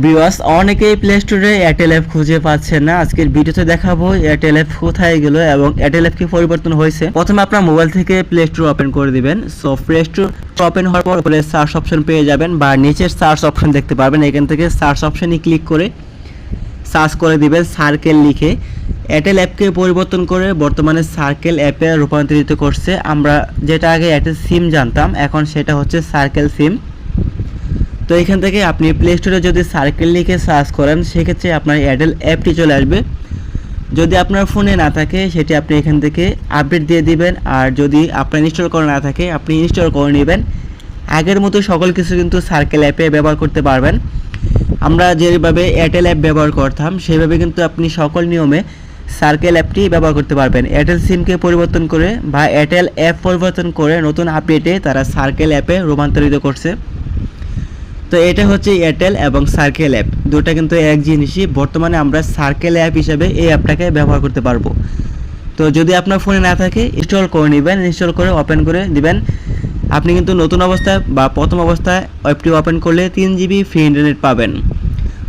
Viewers, অনেকেই play স্টোরে Airtel app খুঁজে পাচ্ছেন না। আজকের ভিডিওতে দেখাবো এয়ারটেল অ্যাপ কোথায় গেল এবং এয়ারটেল অ্যাপ কি পরিবর্তন হয়েছে। প্রথমে আপনার মোবাইল থেকে প্লে স্টোর ওপেন করে দিবেন। সো প্লে স্টোর ওপেন হওয়ার পর উপরে সার্চ অপশন পেয়ে যাবেন বা নিচের সার্চ অপশন দেখতে পারবেন। এখান থেকে সার্চ অপশনে ক্লিক করে সার্চ করে দিবেন সার্কেল লিখে। এয়ারটেল অ্যাপকে পরিবর্তন করে বর্তমানে সার্কেল অ্যাপে রূপান্তরিত করছে। আমরা যেটা আগে এয়ারটেল সিম জানতাম, এখন সেটা হচ্ছে সার্কেল সিম। তো এখান থেকে আপনি প্লে স্টোরে যদি সার্কেল লিখে সার্চ করেন, সেক্ষেত্রে আপনার এয়ারটেল অ্যাপটি চলে আসবে। যদি আপনার ফোনে না থাকে সেটি আপনি এখান থেকে আপডেট দিয়ে দিবেন, আর যদি আপনার ইনস্টল করা না থাকে আপনি ইনস্টল করে নেবেন। আগের মতো সকল কিছু কিন্তু সার্কেল অ্যাপে ব্যবহার করতে পারবেন। আমরা যেভাবে এয়ারটেল অ্যাপ ব্যবহার করতাম সেইভাবে কিন্তু আপনি সকল নিয়মে সার্কেল অ্যাপটি ব্যবহার করতে পারবেন। এয়ারটেল সিমকে পরিবর্তন করে বা এয়ারটেল অ্যাপ পরিবর্তন করে নতুন আপডেটে তারা সার্কেল অ্যাপে রূপান্তরিত করছে। তো এটা হচ্ছে এয়ারটেল এবং সার্কেল অ্যাপ, দুটো কিন্তু এক জিনিসই। বর্তমানে আমরা সার্কেল অ্যাপ হিসেবে এই অ্যাপটাকে ব্যবহার করতে পারবো। তো যদি আপনার ফোনে না থাকে ইনস্টল করে নেবেন, ইনস্টল করে ওপেন করে দিবেন। আপনি কিন্তু নতুন অবস্থায় বা প্রথম অবস্থায় অ্যাপটি ওপেন করলে 3 জিবি ফ্রি ইন্টারনেট পাবেন।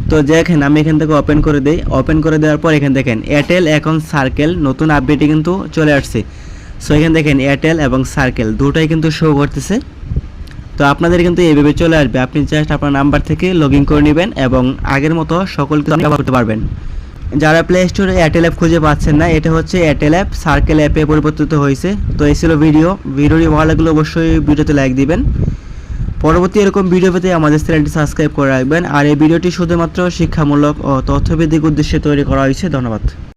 তো দেখেন আমি এখান থেকে ওপেন করে দিই। ওপেন করে দেওয়ার পর এখানে দেখেন এয়ারটেল এখন সার্কেল নতুন আপডেটে কিন্তু চলে আসছে। সো এখানে দেখেন এয়ারটেল এবং সার্কেল দুটোই কিন্তু শো করতেছে। তো আপনাদের কিন্তু এইভাবে চলে আসবে। আপনি জাস্ট আপনার নাম্বার থেকে লগ ইন করে নেবেন এবং আগের মতো সকল কিছু ব্যবহার করতে পারবেন। যারা প্লে স্টোরে এয়ারটেল অ্যাপ খুঁজে পাচ্ছেন না, এটা হচ্ছে এয়ারটেল অ্যাপ সার্কেল অ্যাপে পরিবর্তিত হয়েছে। তো এই ছিল ভিডিওটি ভালো লাগলে অবশ্যই ভিডিওতে লাইক দিবেন। পরবর্তী এরকম ভিডিও পেতে আমাদের চ্যানেলটি সাবস্ক্রাইব করে রাখবেন। আর এই ভিডিওটি শুধুমাত্র শিক্ষামূলক ও তথ্যভিত্তিক উদ্দেশ্যে তৈরি করা হয়েছে। ধন্যবাদ।